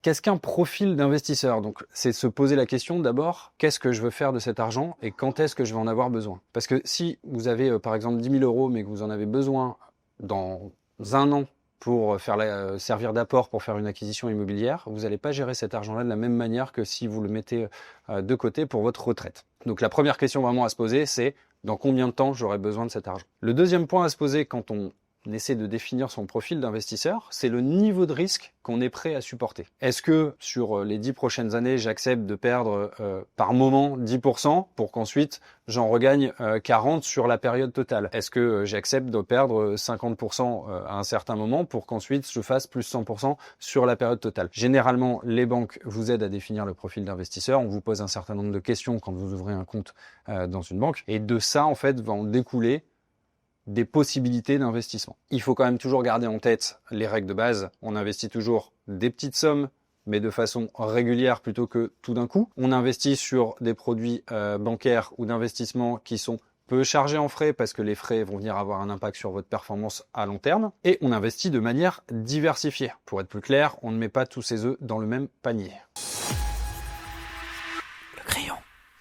Qu'est-ce qu'un profil d'investisseur? Donc, c'est se poser la question d'abord, qu'est-ce que je veux faire de cet argent et quand est-ce que je vais en avoir besoin? Parce que si vous avez par exemple 10 000 euros, mais que vous en avez besoin dans un an pour servir d'apport pour faire une acquisition immobilière, vous n'allez pas gérer cet argent-là de la même manière que si vous le mettez de côté pour votre retraite. Donc la première question vraiment à se poser, c'est dans combien de temps j'aurai besoin de cet argent? Le deuxième point à se poser quand on essaie de définir son profil d'investisseur, c'est le niveau de risque qu'on est prêt à supporter. Est-ce que sur les 10 prochaines années, j'accepte de perdre par moment 10% pour qu'ensuite j'en regagne 40 sur la période totale? Est-ce que j'accepte de perdre 50% à un certain moment pour qu'ensuite je fasse plus 100% sur la période totale? Généralement, les banques vous aident à définir le profil d'investisseur. On vous pose un certain nombre de questions quand vous ouvrez un compte dans une banque. Et de ça, en fait, va en découler des possibilités d'investissement. Il faut quand même toujours garder en tête les règles de base. On investit toujours des petites sommes, mais de façon régulière plutôt que tout d'un coup. On investit sur des produits bancaires ou d'investissement qui sont peu chargés en frais parce que les frais vont venir avoir un impact sur votre performance à long terme. Et on investit de manière diversifiée. Pour être plus clair, on ne met pas tous ses œufs dans le même panier.